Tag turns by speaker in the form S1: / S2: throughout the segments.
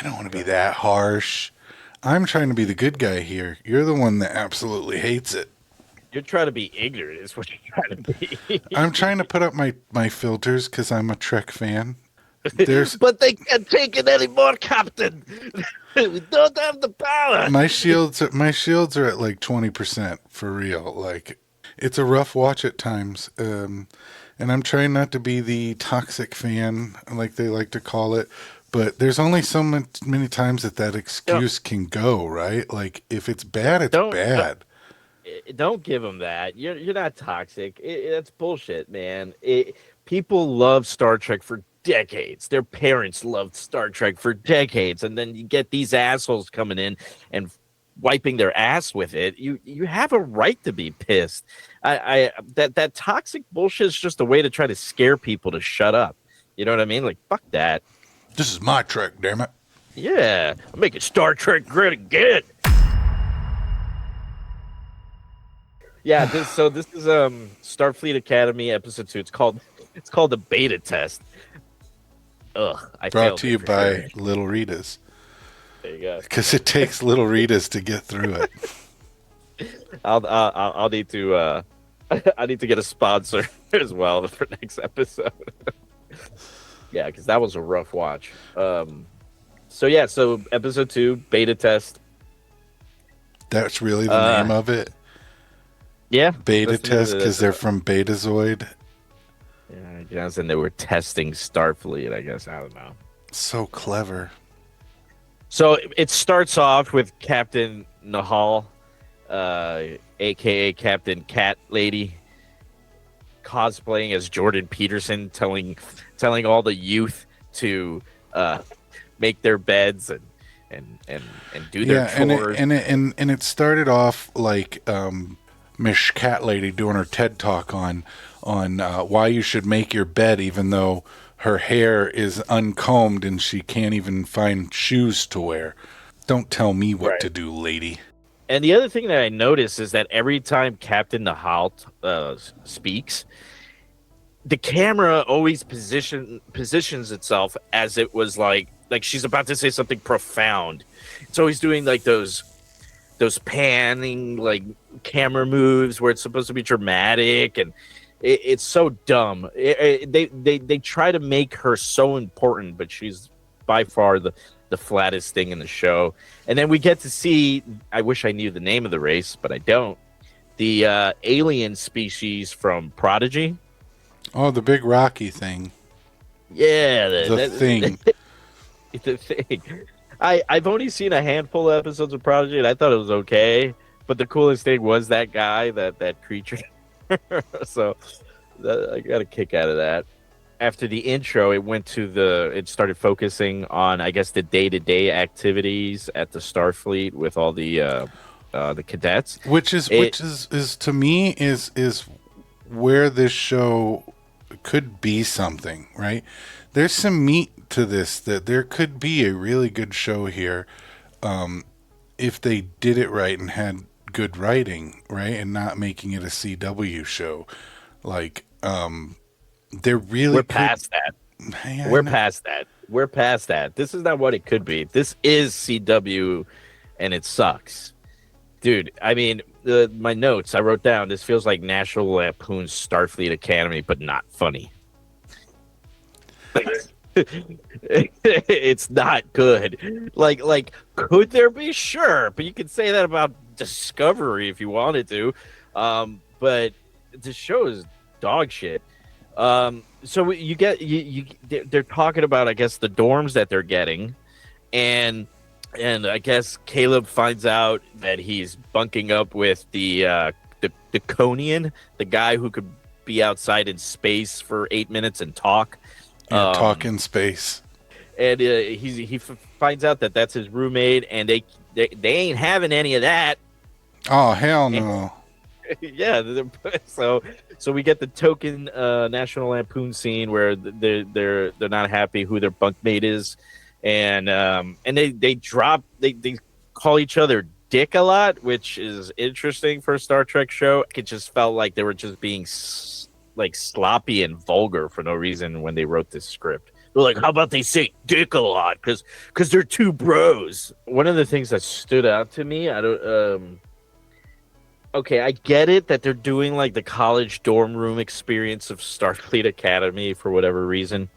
S1: don't want to be that harsh. I'm trying to be the good guy here. You're the one that absolutely hates it.
S2: You're trying to be ignorant, is what you're trying to
S1: I'm
S2: be.
S1: trying to put up my filters because I'm a Trek fan. There's
S2: But they can't take it anymore, Captain. We don't have the power.
S1: my shields are at like 20% for real. Like it's a rough watch at times. And I'm trying not to be the toxic fan like they like to call it. But there's only many times that
S2: Don't
S1: excuse can go, right? Like if it's bad, it's
S2: don't
S1: bad.
S2: don't give them that. You're not toxic. That's bullshit, man. People love Star Trek for decades. Their parents loved Star Trek for decades, and then you get these assholes coming in and wiping their ass with it. You have a right to be pissed. That toxic bullshit is just a way to try to scare people to shut up. You know what I mean? Like fuck that.
S1: This is my Trek, damn it.
S2: Yeah, I'm making Star Trek great again. Yeah, this is Starfleet Academy episode 2. It's called the beta test. Ugh, I
S1: Brought
S2: failed
S1: to
S2: it
S1: you
S2: for sure.
S1: by Little Rita's.
S2: There you go.
S1: Because it takes Little Rita's to get through it.
S2: I'll need to I need to get a sponsor as well for next episode. Yeah, because that was a rough watch. So episode 2 beta test.
S1: That's really the
S2: Uh,
S1: name of it.
S2: yeah,
S1: Beta
S2: that's the name
S1: test
S2: of
S1: because
S2: this.
S1: they're from Betazoid.
S2: Yeah, I guess, and they were testing Starfleet. I guess I don't know.
S1: So clever.
S2: So it starts off with Captain Nahal, aka Captain Cat Lady, cosplaying as Jordan Peterson, telling all the youth to make their beds and do their
S1: Yeah, and it
S2: chores.
S1: and it and it started off like Miss Cat Lady doing her TED talk on why you should make your bed even though her hair is uncombed and she can't even find shoes to wear. Don't tell me what
S2: Right.
S1: to do, lady.
S2: And the other thing that I noticed is that every time Captain Nahal speaks, the camera always positions itself as it was like she's about to say something profound. It's always doing like those panning like camera moves where it's supposed to be dramatic, and it's so dumb. They try to make her so important, but she's by far the flattest thing in the show. And then we get to see, I wish I knew the name of the race, but I don't, the alien species from Prodigy.
S1: Oh, the big Rocky thing.
S2: Yeah,
S1: The thing.
S2: the thing. I've only seen a handful of episodes of Prodigy, and I thought it was okay. But the coolest thing was that guy, that creature. So I got a kick out of that. After the intro, it started focusing on, I guess, the day-to-day activities at the Starfleet with all the cadets.
S1: Which is
S2: It
S1: which is to me is where this show could be something, right? There's some meat to this that there could be a really good show here if they did it right and had good writing, right? And not making it a CW show. Like there really
S2: we're
S1: could.
S2: past that.
S1: Hey, I
S2: We're
S1: know.
S2: past that. We're past that. This is not what it could be. This is CW, and it sucks, dude. I mean, my notes I wrote down. This feels like National Lampoon's Starfleet Academy, but not funny. It's not good. Like, could there be? Sure, but you could say that about Discovery if you wanted to. But the show is dog shit. So you get they're talking about, I guess, the dorms that they're getting, and I guess Caleb finds out that he's bunking up with the Conian, the guy who could be outside in space for 8 minutes and talk.
S1: Yeah,
S2: Um,
S1: talking space.
S2: and finds out that that's his roommate, and they ain't having any of that.
S1: Oh hell no.
S2: Yeah, so we get the token National Lampoon scene where they're not happy who their bunkmate is, and they call each other dick a lot, which is interesting for a Star Trek show. It just felt like they were just being like sloppy and vulgar for no reason when they wrote this script. They're like, how about they say dick a lot? Because they're two bros. One of the things that stood out to me, I don't okay, I get it that they're doing like the college dorm room experience of Starfleet Academy for whatever reason.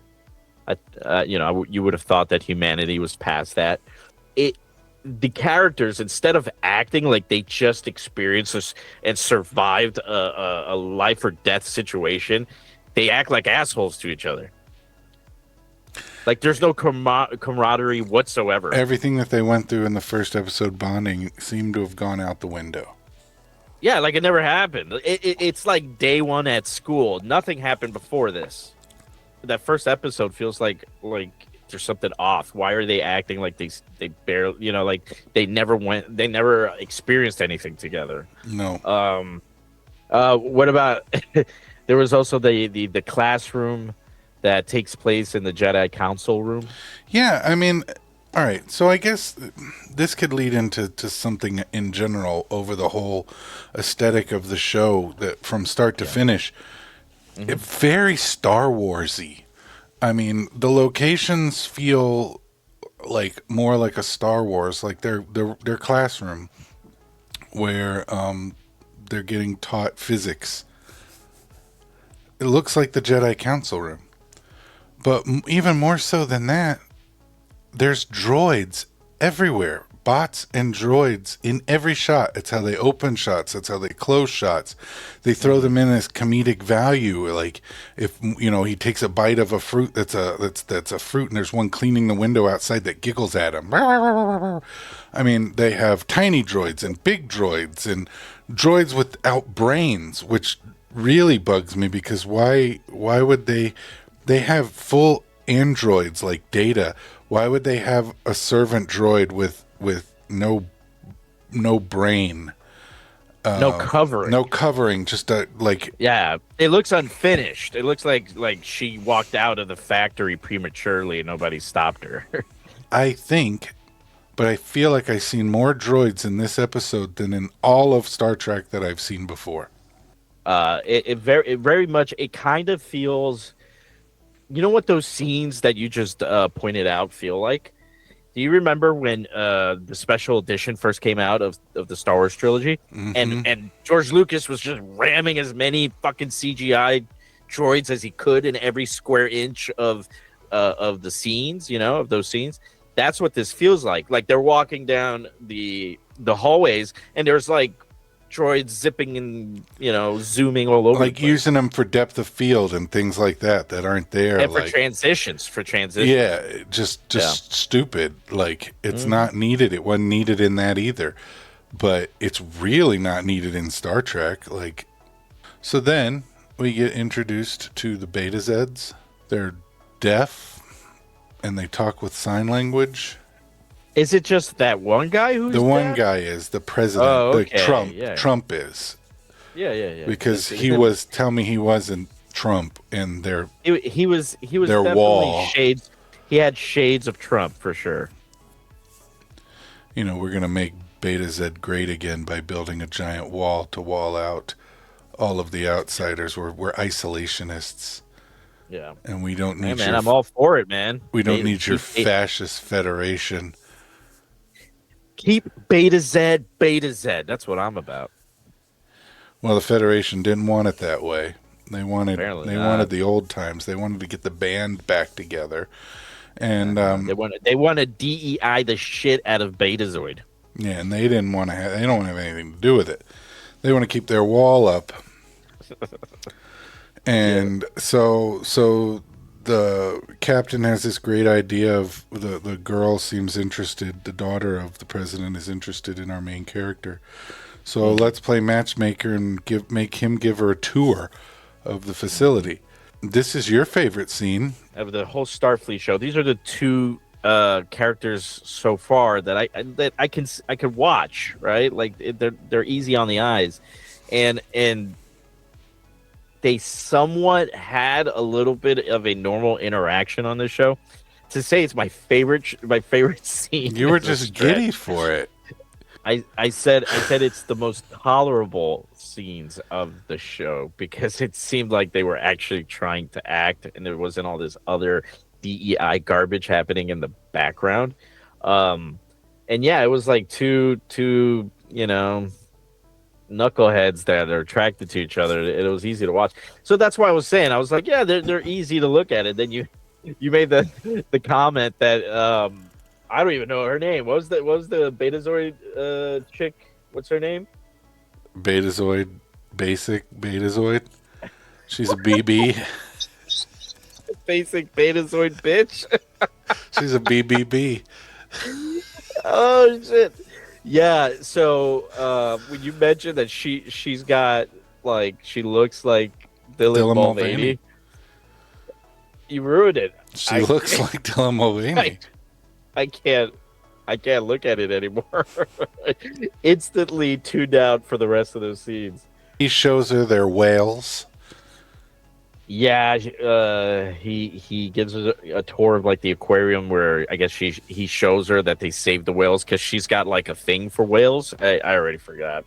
S2: You would have thought that humanity was past that. It the characters, instead of acting like they just experienced this and survived a life or death situation, they act like assholes to each other. Like there's no camaraderie whatsoever.
S1: Everything that they went through in the first episode bonding seemed to have gone out the window.
S2: Yeah, like it never happened. It's like day one at school. Nothing happened before this. That first episode feels like there's something off. Why are they acting like they barely, like they never experienced anything together.
S1: No.
S2: What about there was also the classroom that takes place in the Jedi Council room.
S1: Yeah, I mean, all right. So I guess this could lead into something in general over the whole aesthetic of the show that from start to finish. It very Star Warsy. I mean, the locations feel like more like a Star Wars, like their classroom where they're getting taught physics. It looks like the Jedi Council room. But even more so than that, there's droids everywhere. Bots and droids in every shot. It's how they open shots. That's how they close shots. They throw them in as comedic value. Like if he takes a bite of a fruit that's a fruit, and there's one cleaning the window outside that giggles at him. I mean, they have tiny droids and big droids and droids without brains, which really bugs me because why would they have full androids like Data? Why would they have a servant droid with no brain,
S2: No covering.
S1: no covering, just a like?
S2: Yeah, it looks unfinished. It looks like she walked out of the factory prematurely and nobody stopped her.
S1: I think, but I feel like I've seen more droids in this episode than in all of Star Trek that I've seen before.
S2: It very much, it kind of feels, what those scenes that you just pointed out feel like? Do you remember when the special edition first came out of the Star Wars trilogy, and George Lucas was just ramming as many fucking CGI droids as he could in every square inch of the scenes, of those scenes? That's what this feels like. Like they're walking down the hallways, and there's like droids zipping and zooming all over,
S1: like using them for depth of field and things like that aren't there,
S2: and
S1: like
S2: for transitions.
S1: yeah, just stupid. Like it's not needed. It wasn't needed in that either, but it's really not needed in Star Trek. Like, so then we get introduced to the Beta Zeds. They're deaf and they talk with sign language.
S2: Is it just that one guy who's
S1: The one
S2: deaf?
S1: guy is the president.
S2: Oh, okay,
S1: The Trump.
S2: yeah.
S1: Trump is.
S2: Yeah.
S1: Because he was. Tell me he wasn't Trump in their.
S2: He was
S1: Their
S2: definitely
S1: wall.
S2: shades. He had shades of Trump for sure.
S1: We're gonna make Beta Z great again by building a giant wall to wall out all of the outsiders. We're isolationists,
S2: Yeah.
S1: and we don't
S2: Hey
S1: need
S2: man,
S1: your.
S2: I'm all for it, man.
S1: We don't need your fascist federation.
S2: Keep Beta Z, Beta Z. That's what I'm about.
S1: Well, the Federation didn't want it that way. They wanted
S2: Apparently
S1: they
S2: not.
S1: wanted the old times. They wanted to get the band back together, and
S2: They want to DEI the shit out of Betazoid.
S1: yeah, and they didn't want to. They don't want to have anything to do with it. They want to keep their wall up, and so the captain has this great idea of the girl seems interested. The daughter of the president is interested in our main character. So let's play matchmaker and make him give her a tour of the facility. This is your favorite scene
S2: Of the whole Starfleet show. These are the two characters so far that I can watch, right? Like they're easy on the eyes, and they somewhat had a little bit of a normal interaction on this show. To say it's my favorite scene.
S1: You were
S2: is a
S1: just
S2: stretch.
S1: giddy for it.
S2: I said it's the most tolerable scenes of the show because it seemed like they were actually trying to act and there wasn't all this other DEI garbage happening in the background. Um, and yeah, it was like two knuckleheads that are attracted to each other. It was easy to watch. So that's why I was saying, I was like, yeah, they're easy to look at. It. Then you made the comment that I don't even know her name. What was the Betazoid chick? What's her name?
S1: Betazoid, basic Betazoid. She's a BB.
S2: Basic Betazoid bitch.
S1: She's a BBB.
S2: Oh shit. Yeah, so when you mentioned that she's got like she looks like Dylan
S1: Dylan Mulvaney.
S2: Mulvaney, you ruined it.
S1: She
S2: I
S1: looks like Dylan
S2: I,
S1: Mulvaney.
S2: I can't look at it anymore. Instantly tuned out for the rest of those scenes.
S1: He shows her their whales.
S2: Yeah, he gives her a tour of like the aquarium where I guess he shows her that they saved the whales because she's got like a thing for whales. I already forgot.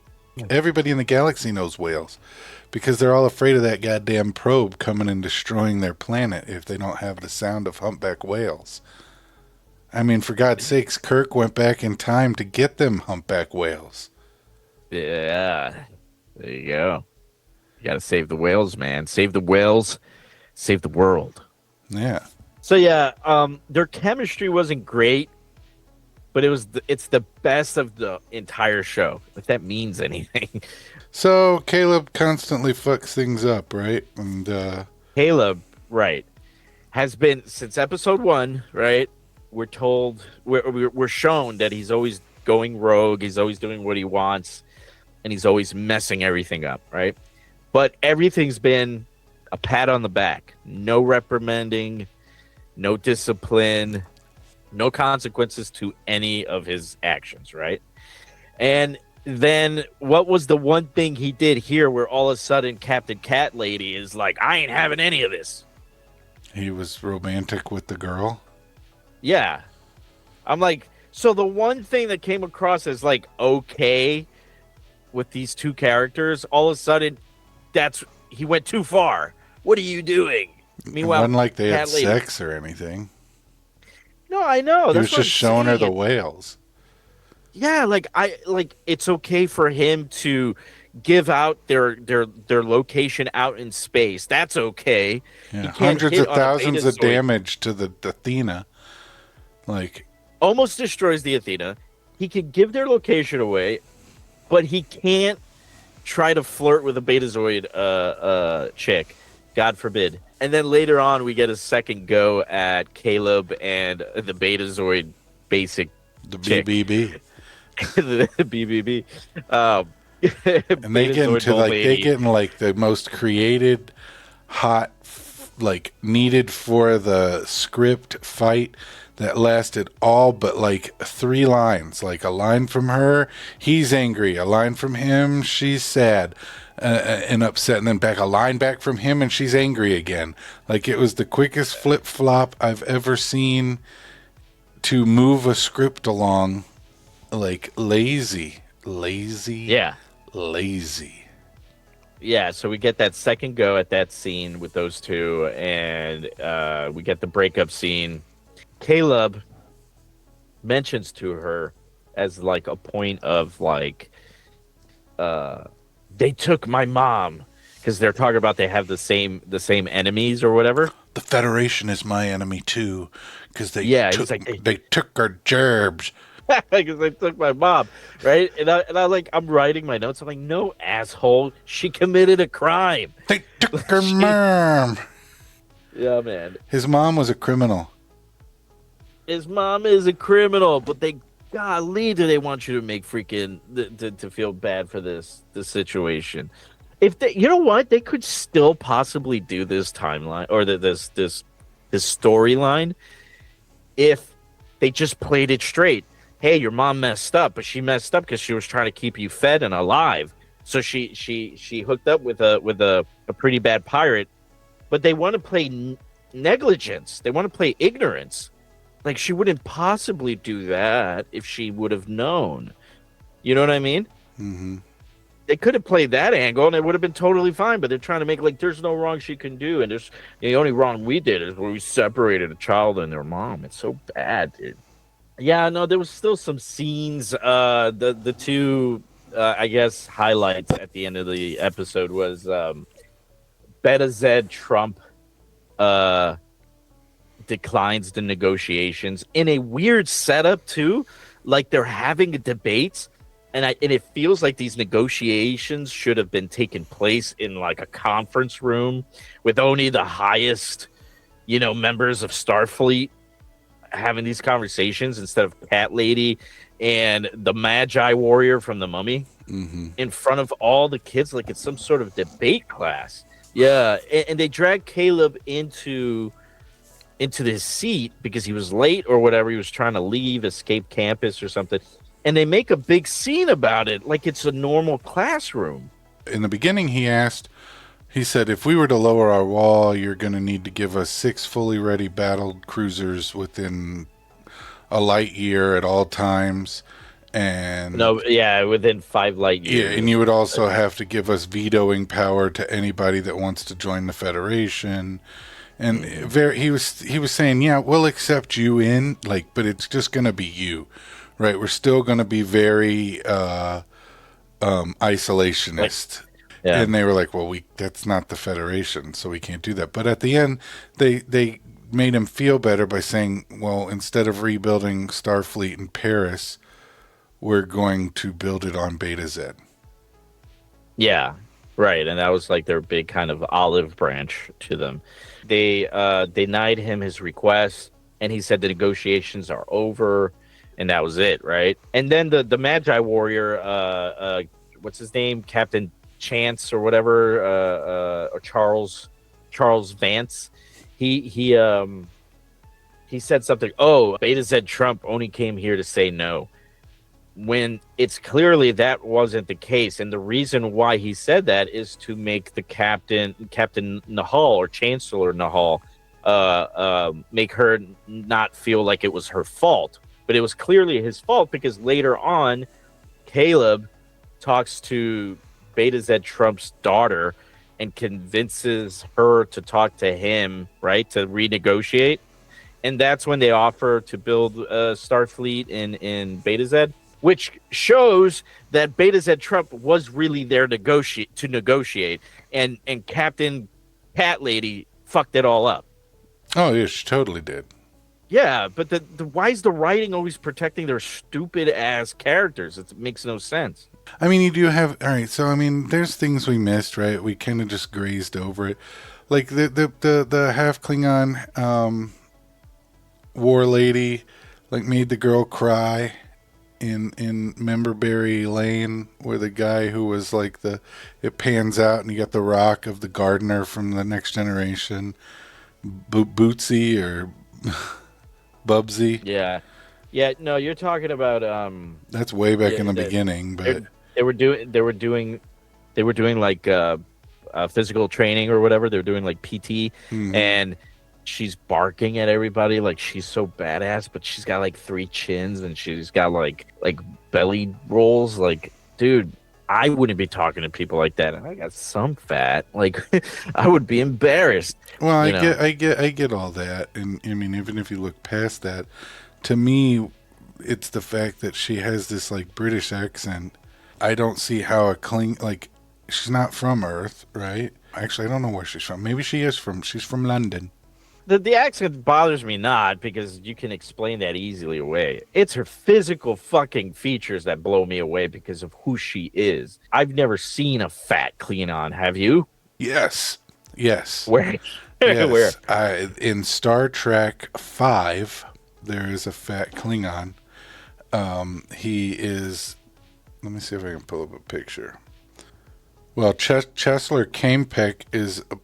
S1: Everybody in the galaxy knows whales because they're all afraid of that goddamn probe coming and destroying their planet if they don't have the sound of humpback whales. I mean, for God's sakes, Kirk went back in time to get them humpback whales.
S2: Yeah, there you go. You got to save the whales, man. Save the whales, save the world.
S1: Yeah.
S2: So yeah, their chemistry wasn't great, but it's the best of the entire show. If that means anything.
S1: So Caleb constantly fucks things up, right? And
S2: Caleb, right, has been since episode 1, right? We're told we're shown that he's always going rogue, he's always doing what he wants, and he's always messing everything up, right? But everything's been a pat on the back. No reprimanding, no discipline, no consequences to any of his actions, right? And then what was the one thing he did here where all of a sudden Captain Cat Lady is like, I ain't having any of this.
S1: he was romantic with the girl.
S2: Yeah. I'm like, so the one thing that came across as like okay with these two characters, all of a sudden he went too far. What are you doing?
S1: It
S2: Meanwhile,
S1: wasn't like they had
S2: Cat Lady.
S1: sex or anything.
S2: No, I know.
S1: He
S2: That's
S1: was
S2: what I'm
S1: just showing her
S2: saying.
S1: the whales.
S2: Yeah, like it's okay for him to give out their location out in space. That's okay. He
S1: Yeah,
S2: can't
S1: hundreds
S2: hit
S1: of
S2: on a
S1: thousands of
S2: Betazoid.
S1: damage to the Athena. Like,
S2: Almost destroys the Athena. He can give their location away, but he can't try to flirt with a Betazoid chick. God forbid. And then later on, we get a second go at Caleb and the Betazoid basic
S1: the
S2: chick,
S1: BBB.
S2: the BBB. Um,
S1: And they get
S2: Betazoid
S1: into like they
S2: Mulvaney.
S1: get in like the most created, hot, like needed for the script fight that lasted all but like 3 lines. Like a line from her, he's angry. A line from him, she's sad and upset, and then back a line back from him, and she's angry again. Like it was the quickest flip flop I've ever seen to move a script along. Like lazy,
S2: Yeah.
S1: lazy.
S2: Yeah, so we get that second go at that scene with those two, and we get the breakup scene. Caleb mentions to her as like a point of like, they took my mom because they're talking about they have the same enemies or whatever.
S1: The Federation is my enemy too, because
S2: Yeah, he's like
S1: they took our gerbs.
S2: because they took my mom, right? And I like I'm writing my notes. I'm like, no, asshole, she committed a crime.
S1: They took her
S2: She-
S1: mom.
S2: Yeah, man.
S1: His mom was a criminal.
S2: His mom is a criminal, but golly, do they want you to make freaking to feel bad for this situation? If they, you know what, they could still possibly do this timeline or this storyline if they just played it straight. Hey, your mom messed up, but she messed up because she was trying to keep you fed and alive. So she hooked up with a pretty bad pirate, but they want to play negligence. They want to play ignorance. Like she wouldn't possibly do that if she would have known. You know what I mean?
S1: Mm-hmm.
S2: they could have played that angle and it would have been totally fine. But they're trying to make like there's no wrong she can do, and there's the only wrong we did is where we separated a child and their mom. It's so bad, dude. Yeah, no, there was still some scenes. The two, I guess, highlights at the end of the episode was Beta Z Trump uh declines the negotiations in a weird setup too, like they're having debates, and it feels like these negotiations should have been taking place in like a conference room with only the highest, members of Starfleet having these conversations instead of Cat Lady and the Magi warrior from the Mummy
S1: Hmm.
S2: in front of all the kids like it's some sort of debate class. Yeah, and they drag Caleb into this seat because he was late or whatever. He was trying to leave, escape campus or something. And they make a big scene about it like it's a normal classroom.
S1: In the beginning, he said, if we were to lower our wall, you're going to need to give us 6 fully ready battle cruisers within a light year at all times. And
S2: No, yeah, within 5 light
S1: yeah,
S2: years.
S1: and you would also have to give us vetoing power to anybody that wants to join the Federation. And
S2: Mhm.
S1: he was saying, yeah, we'll accept you in, like, but it's just going to be you, right? We're still going to be very
S2: Like,
S1: isolationist.
S2: yeah.
S1: And they were like, well, we that's not the Federation, so we can't do that. But at the end, they made him feel better by saying, well, instead of rebuilding Starfleet in Paris, we're going to build it on Beta Z.
S2: Yeah. Right. And that was like their big kind of olive branch to them. They denied him his request and he said the negotiations are over and that was it, right? And then the Magi warrior, what's his name? Captain Chance or whatever, or Charles Vance. He said something, oh, Beta Z Trump only came here to say no, when it's clearly that wasn't the case. And the reason why he said that is to make the Captain Nahal or Chancellor Nahal, make her not feel like it was her fault. But it was clearly his fault because later on, Caleb talks to Beta Z Trump's daughter and convinces her to talk to him, right, to renegotiate. And that's when they offer to build Starfleet in Beta Z, which shows that Beta Z Trump was really there to negotiate, and Captain Cat Lady fucked it all up.
S1: Oh, yeah, she totally did.
S2: Yeah, but the why is the writing always protecting their stupid ass characters? It makes no sense.
S1: I mean, you do have all right. So I mean, there's things we missed, right? We kind of just grazed over it, like the half Klingon war lady, like made the girl cry in Memberberry Lane, where the guy who was like it pans out and you got the rock of the gardener from the Next Generation, Bootsy or Bubsy.
S2: Yeah, yeah. No, you're talking about
S1: That's way back in
S2: yeah,
S1: the beginning, but
S2: they were doing like physical training or whatever. They're doing like PT,
S1: hmm.
S2: and she's barking at everybody like she's so badass, but she's got like 3 chins and she's got like belly rolls. Like, dude, I wouldn't be talking to people like that. And I got some fat. Like, I would be embarrassed.
S1: Well,
S2: You know,
S1: I get all that, and I mean, even if you look past that, to me, it's the fact that she has this like British accent. I don't see how a like she's not from Earth, right? Actually, I don't know where she's from. Maybe she is from. She's from London.
S2: the accent bothers me not because you can explain that easily away. It's her physical fucking features that blow me away because of who she is. I've never seen a fat Klingon. Have you?
S1: Yes, yes,
S2: Where? Where?
S1: yes. In Star Trek Five, there is a fat Klingon. He is. Let me see if I can pull up a picture. Well, Chancellor Kampek is a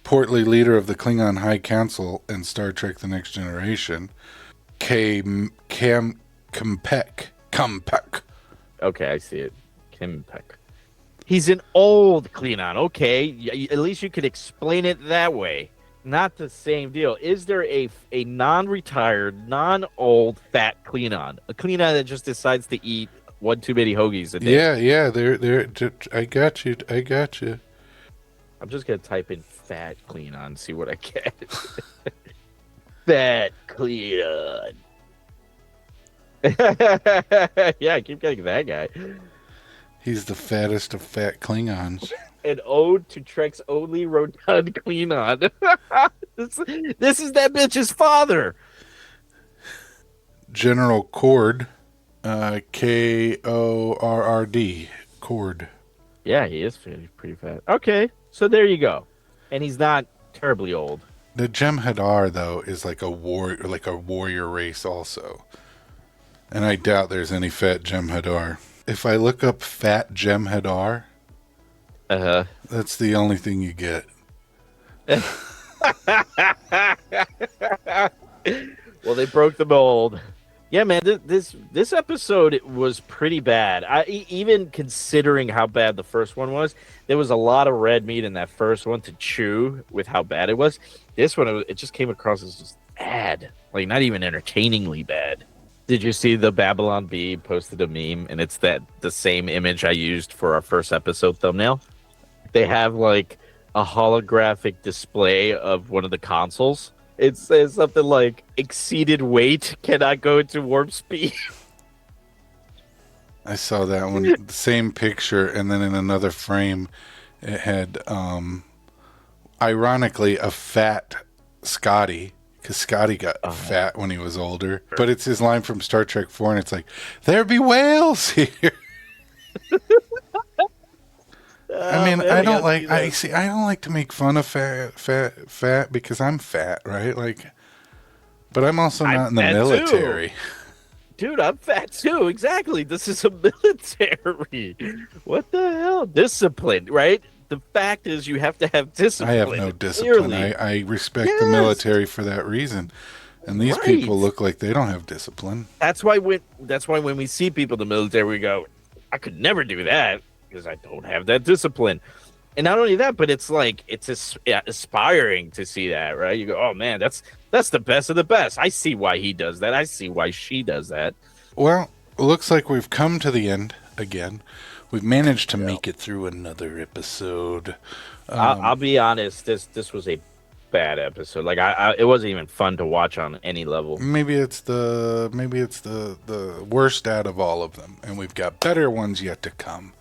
S1: portly leader of the Klingon High Council in Star Trek: The Next Generation. Kampek.
S2: Okay, I see it. Kim Peck. He's an old Klingon. Okay, at least you could explain it that way. Not the same deal. Is there a non-retired, non-old fat Klingon? A Klingon that just decides to eat one too many hoagies a day.
S1: Yeah, yeah. They're. I got you. I got you.
S2: I'm just gonna type in fat clean on, see what I get. Fat clean on. Yeah, I keep getting that guy.
S1: He's the fattest of fat Klingons.
S2: An ode to Trek's only rotund Klingon. this is that bitch's father.
S1: General Cord. Korrd. Cord.
S2: Yeah, he is pretty fat. Okay, so there you go. And he's not terribly old.
S1: The Jem'Hadar though is like a warrior race also, and I doubt there's any fat Jem'Hadar. If I look up fat Jem'Hadar,
S2: Uh
S1: that's the only thing you get.
S2: huh. Well, they broke the mold. Yeah, man, this episode was pretty bad. Even considering how bad the first one was, there was a lot of red meat in that first one to chew with how bad it was. This one, it just came across as just bad, like not even entertainingly bad. Did you see the Babylon Bee posted a meme, and it's the same image I used for our first episode thumbnail? They have like a holographic display of one of the consoles. It says something like exceeded weight cannot go into warp speed.
S1: I saw that one, the same picture, and then in another frame, it had, ironically, a fat Scotty, because Scotty got fat when he was older. But it's his line from Star Trek 4, and it's like, there be whales here. I mean,
S2: Man,
S1: I
S2: I
S1: don't
S2: gotta
S1: like,
S2: see
S1: I
S2: that.
S1: see, I don't like to make fun of fat, because I'm fat, right? Like, but I'm also
S2: I'm
S1: not in the
S2: fat too.
S1: military.
S2: Dude, I'm fat too. Exactly. This is a military. What the hell? Discipline, right? The fact is, you have to have
S1: I have
S2: discipline.
S1: no discipline.
S2: Clearly.
S1: I respect the
S2: Yes.
S1: military for that reason. And these people
S2: Right.
S1: look like they don't have discipline.
S2: That's why when we see people in the military, we go, I could never do that because I don't have that discipline. And not only that, but it's like aspiring to see that, right? You go, oh man, that's the best of the best. I see why he does that. I see why she does that.
S1: Well, it looks like we've come to the end again. We've managed to
S2: Yeah.
S1: make it through another episode.
S2: I'll be honest. This was a bad episode. Like it wasn't even fun to watch on any level.
S1: Maybe it's the worst out of all of them, and we've got better ones yet to come.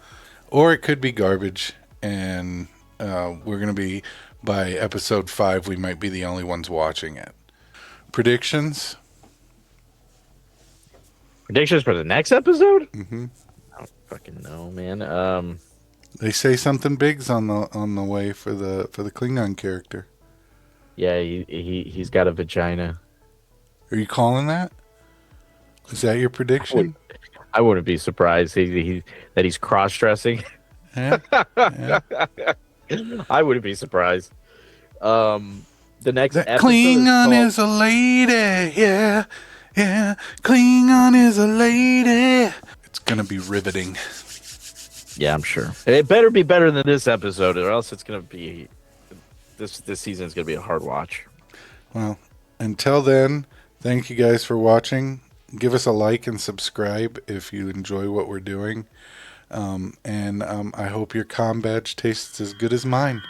S1: Or it could be garbage, and we're gonna be by episode 5. We might be the only ones watching it. Predictions?
S2: Predictions for the next episode?
S1: Hmm.
S2: I don't fucking know, man.
S1: They say something big's on the way for the Klingon character.
S2: Yeah, he's got a vagina.
S1: Are you calling that? Is that your
S2: I would
S1: prediction?
S2: I wouldn't be surprised that he's cross dressing.
S1: Yeah, yeah.
S2: I wouldn't be surprised. The next
S1: That
S2: episode is
S1: Klingon
S2: called.
S1: is a lady. Yeah, yeah. Klingon is a lady. It's gonna be riveting.
S2: Yeah, I'm sure it better be better than this episode, or else it's gonna be this season is gonna be a hard watch.
S1: Well, until then, thank you guys for watching. Give us a like and subscribe if you enjoy what we're doing. And I hope your comm badge tastes as good as mine.